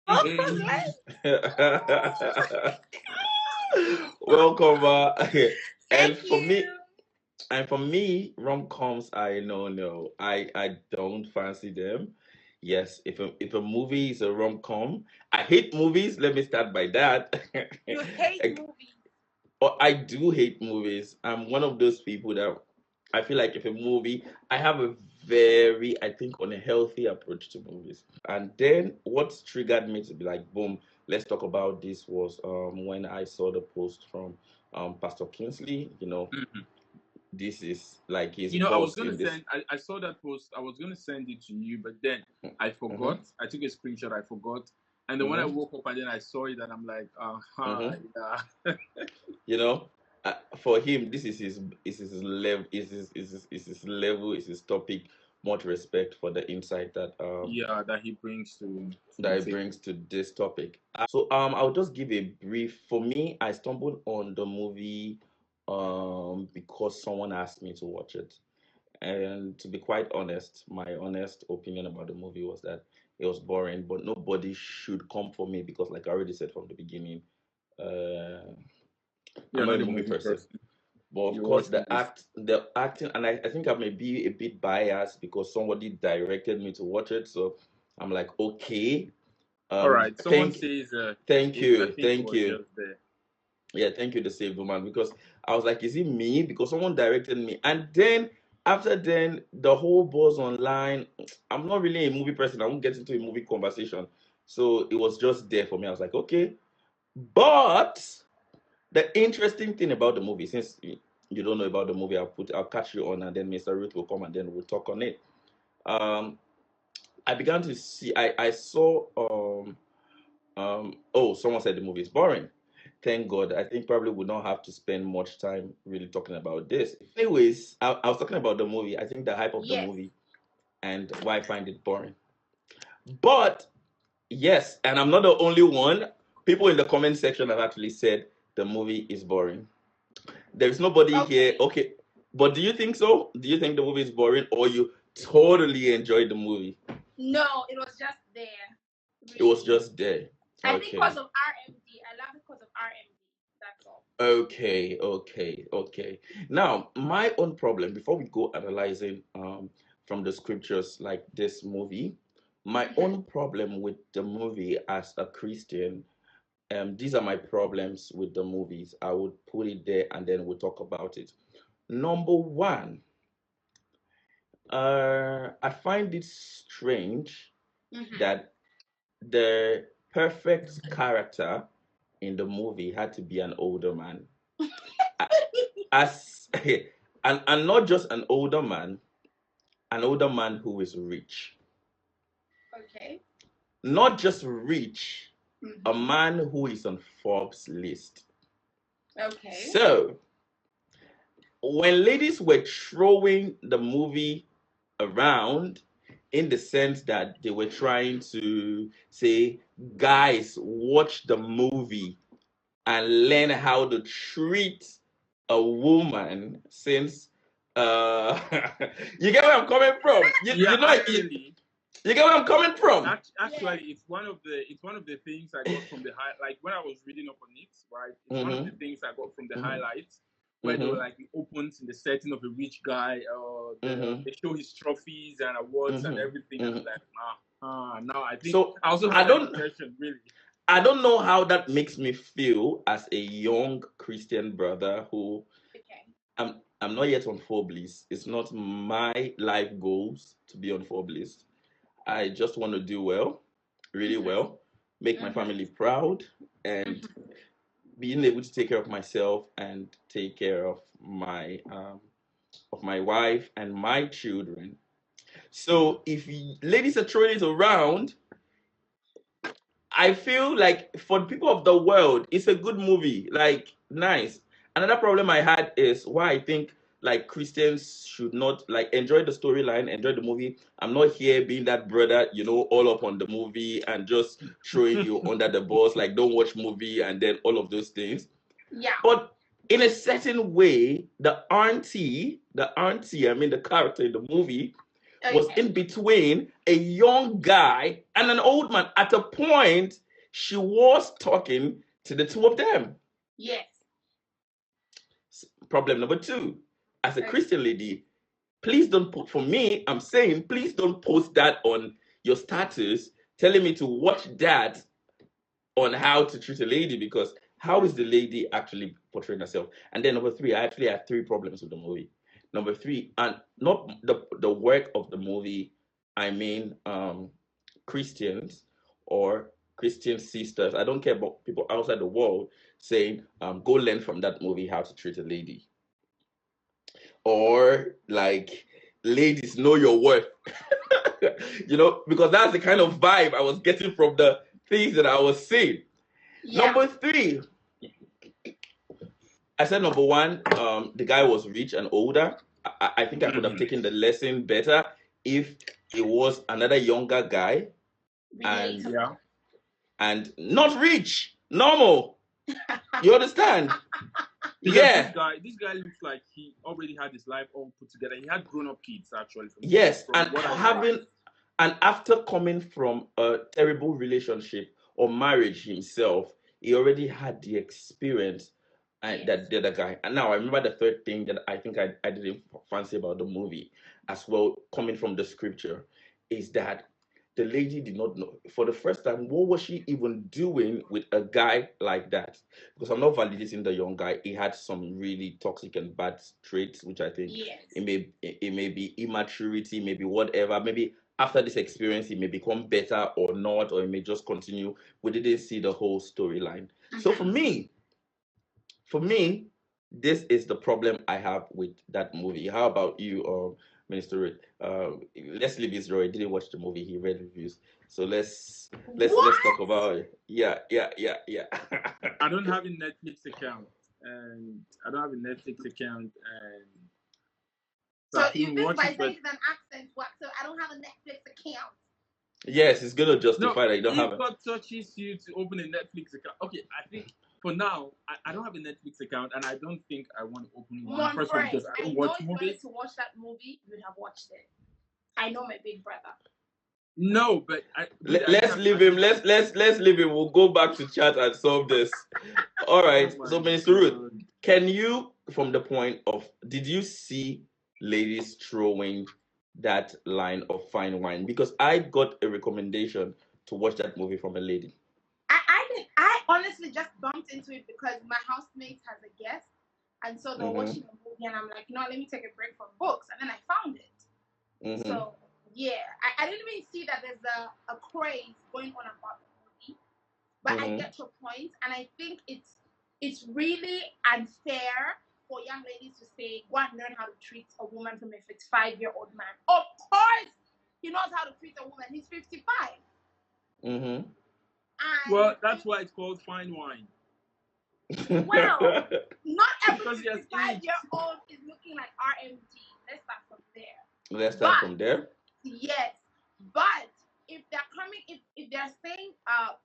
Welcome. And Thank for me, you. rom-coms, I no, I don't fancy them. Yes, if a movie is a rom-com, I hate movies. Let me start by that. You hate movies. I do hate movies. I'm one of those people that I feel like if a movie, I have a very, I think, unhealthy approach to movies. And then what triggered me to be like, boom, let's talk about this was when I saw the post from Pastor Kingsley. Mhm. This is like he's I was boss gonna in this. send. I saw that post. I was gonna send it to you, but then I Mm-hmm, forgot. I took a screenshot. I forgot, and then when I mm-hmm, woke up and then I saw it, and I'm like, mm-hmm. yeah. You know, for him, this is his level, is his level, is his topic. Much respect for the insight Yeah, that he brings to that the it table. brings to this topic. So I'll just give a brief. For me, I stumbled on the movie because someone asked me to watch it. And to be quite honest, my honest opinion about the movie was that it was boring, but nobody should come for me because like I already said from the beginning, uh, I'm You're not not a a movie movie person. person. But of You course watch movies. the acting, and I think I may be a bit biased because somebody directed me to watch it. So I'm like, okay. All right. Someone Thank says, thank I you, think it thank was you. just there. Yeah, thank you, the saved woman, because I was like, is it me? Because someone directed me. And then after then, the whole buzz online. I'm not really a movie person. I won't get into a movie conversation. So it was just there for me. I was like, okay. But the interesting thing about the movie, since you don't know about the movie, I'll catch you on, and then Mr. Ruth will come, and then we'll talk on it. Um, I began to see. I saw. Oh, someone said the movie is boring. Thank God. I think probably would not have to spend much time really talking about this. Anyways, I was talking about the movie. I think the hype of the Yes. movie and why I find it boring. But yes, and I'm not the only one. People in the comment section have actually said the movie is boring. There's nobody here. Okay. Okay, but do you think so? Do you think the movie is boring, or you totally enjoyed the movie? No, it was just there. It was Really. just there. I think Okay. because of RMD. I love it because of RMD. That's all. Okay. Now, my own problem before we go analyzing from the scriptures like this movie, my Mm-hmm. own problem with the movie as a Christian, these are my problems with the movies. I would put it there and then we'll talk about it. Number one, I find it strange Mm-hmm. that the perfect character in the movie had to be an older man. As and not just an older man who is rich. Okay. Not just rich, a Mm-hmm. man who is on Forbes list. Okay. So when ladies were throwing the movie around in the sense that they were trying to say, guys, watch the movie and learn how to treat a woman since you get where I'm coming from. Yeah, You get where I'm coming from. actually, it's one of the things I got from the high. Like when I was reading up on it, right? It's one of the Mm-hmm, things I got from the mm-hmm, highlights where they were mm-hmm, like it opens in the setting of a rich guy. mm-hmm, They show his trophies and awards and everything, mm-hmm, and I'm mm-hmm. like, now I think So I also I had that don't impression, really. I don't know how that makes me feel as a young Christian brother who Okay. I'm not yet on Forbes. It's not my life goals to be on Forbes. I just want to do well, really Mm-hmm. well, make my Mm-hmm. family proud, and Mm-hmm. being able to take care of myself and take care of my wife and my children. So if ladies are throwing it around, I feel like for the people of the world, it's a good movie. Like nice. Another problem I had is why I think like Christians should not like enjoy the storyline, enjoy the movie. I'm not here being that brother, all up on the movie and just throwing you under the bus, like don't watch movie and then all of those things. Yeah. But in a certain way, the auntie, I mean the character in the movie was in between a young guy and an old man. At a point, she was talking to the two of them. Yes. Problem number 2, as a Christian lady, please don't put, for me, I'm saying, please don't post that on your status telling me to watch that on how to treat a lady, because how is the lady actually portraying herself? And then number 3, I actually have 3 problems with the movie. Number 3, and not the work of the movie, I mean Christians or Christian sisters. I don't care about people outside the world saying, go learn from that movie how to treat a lady. Or like, ladies, know your worth. Because that's the kind of vibe I was getting from the things that I was seeing. Yeah. Number 3, I said number 1, the guy was rich and older. I think I could have taken the lesson better if it was another younger guy and not rich, normal. You understand? Because this guy looks like he already had his life all put together. He had grown-up kids, actually. Yes, and after coming from a terrible relationship or marriage himself, he already had the experience that the other guy. And now I remember the third thing that I think I didn't fancy about the movie as well, coming from the scripture, is that the lady did not know for the first time what was she even doing with a guy like that. Because I'm not validating the young guy. He had some really toxic and bad traits, which I think it may be immaturity, maybe whatever. Maybe after this experience, he may become better or not, or he may just continue. We didn't see the whole storyline. So for me, this is the problem I have with that movie. How about you, Minister Rick? Let's leave Israel. He didn't watch the movie. He read reviews. So let's talk about it. Yeah. I don't have a Netflix account, and so you think by saying it's an accent, what? So I don't have a Netflix account. Yes, it's gonna justify that you don't have it. If God touches you to open a Netflix account, okay, I think for now I don't have a Netflix account, and I don't think I want to open one. First of all, because I don't watch movies. To watch that movie, you would have watched it. I know my big brother. No, but let's leave him. Let's leave him. We'll go back to chat and solve this. All right. So, Minister Ruth, can you, from the point of, did you see ladies throwing that line of fine wine? Because I got a recommendation to watch that movie from a lady. I honestly just bumped into it because my housemate has a guest, and so they're watching a movie, and I'm like, let me take a break from books, and then I found it. So yeah, I didn't even see that there's a craze going on about the movie, but I get your point, and I think it's really unfair for young ladies to say, go and learn how to treat a woman from a 55-year-old man. Of course, he knows how to treat a woman. He's 55. Well, that's why it's called fine wine. Well, not every 55-year-old is looking like RMG. Let's start from there. Yes, but if they're coming, if they're saying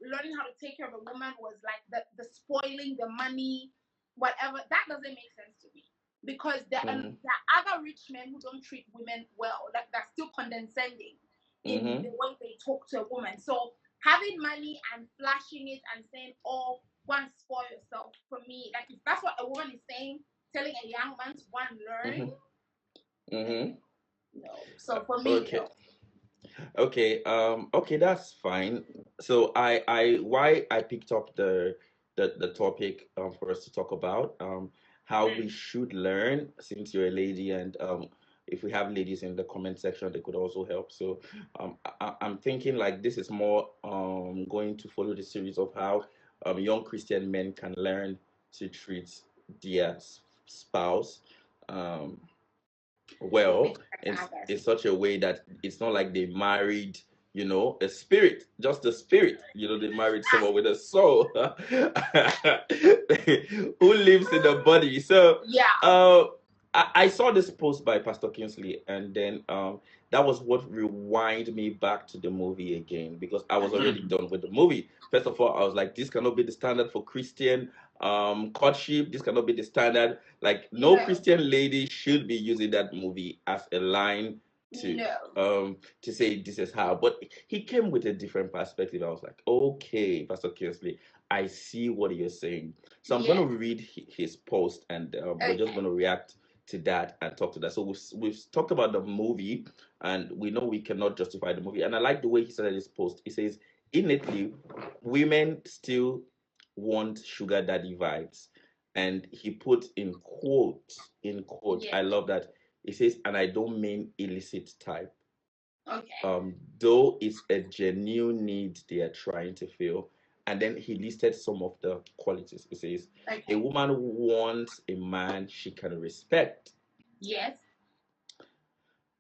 learning how to take care of a woman was like the spoiling, the money, whatever, that doesn't make sense to me. Because there are other rich men who don't treat women well. Like, they're still condescending in the way they talk to a woman. So having money and flashing it and saying, oh, go and spoil yourself, for me, like, if that's what a woman is saying, telling a young man to go and learn, no. So for me, no. Okay, that's fine. So why I picked up the topic for us to talk about how we should learn, since you're a lady, and if we have ladies in the comment section, they could also help. So I'm thinking like this is more going to follow the series of how young Christian men can learn to treat their spouse well, in such a way that it's not like they married, a spirit, just a spirit. They married someone with a soul who lives in the body. So I saw this post by Pastor Kingsley, and then that was what rewinded me back to the movie again, because I was already done with the movie. First of all, I was like, this cannot be the standard for Christian courtship. This cannot be the standard. Like, no Christian lady should be using that movie as a line to say this is how, but he came with a different perspective. I was like, okay, Pastor Kingsley, I see what you're saying. So I'm going to read his post, and we're just going to react to that and talk to that. So we've talked about the movie, and we know we cannot justify the movie. And I like the way he started his post. He says, innately, women still want sugar daddy vibes. And he put in quote, I love that. He says, and I don't mean illicit type. Okay. Though it's a genuine need they are trying to fill. And then he listed some of the qualities. He says, a woman wants a man she can respect. Yes.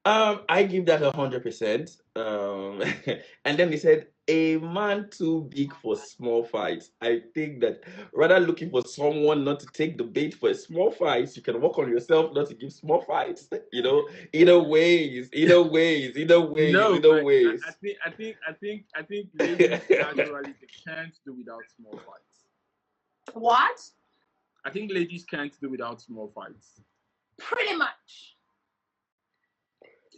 I give that 100%. And then he said, a man too big for small fights. I think that rather looking for someone not to take the bait for a small fight, you can work on yourself not to give small fights. Either ways. No, ways. I think ladies naturally they can't do without small fights. What? I think ladies can't do without small fights. Pretty much.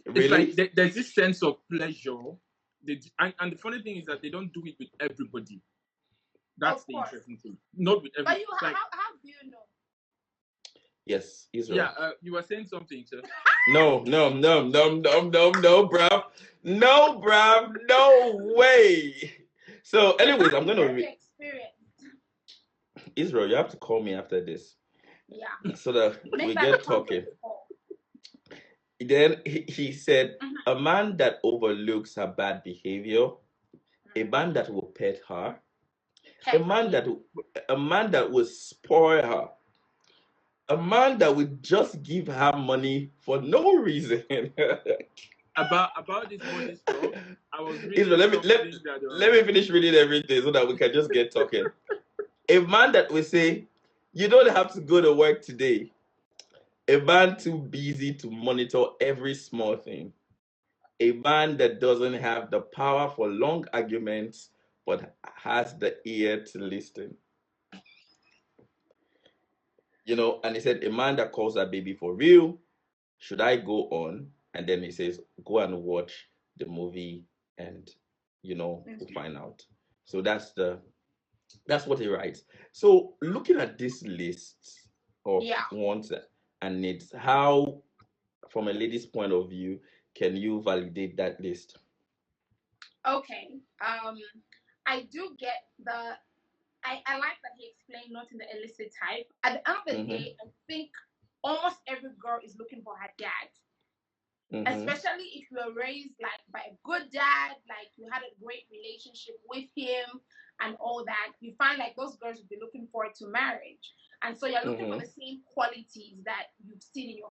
Really? It's like there's this sense of pleasure. And the funny thing is that they don't do it with everybody. That's the interesting thing. Not with everybody. But how do you know? Yes, Israel. Yeah, you were saying something, sir. No, bruv. No, bruv. No way. So, anyways, I'm going to read. Israel, you have to call me after this. Yeah. So that we get talking. Then he said, a man that overlooks her bad behavior, a man that will pet her, a man that will spoil her, a man that will just give her money for no reason. about this money stuff, I was reading. Israel, let me finish reading everything so that we can just get talking. A man that will say, you don't have to go to work today. A man too busy to monitor every small thing. A man that doesn't have the power for long arguments, but has the ear to listen. And he said, a man that calls that baby for real. Should I go on? And then he says, go and watch the movie and, we'll find out. So that's what he writes. So looking at this list of wants and needs, how, from a lady's point of view, can you validate that list? Okay. I do get I like that he explained not in the illicit type. At the end of the day, I think almost every girl is looking for her dad. Especially if you were raised like by a good dad, like you had a great relationship with him and all that, you find like those girls would be looking forward to marriage. And so you're looking for the same qualities that you've seen in your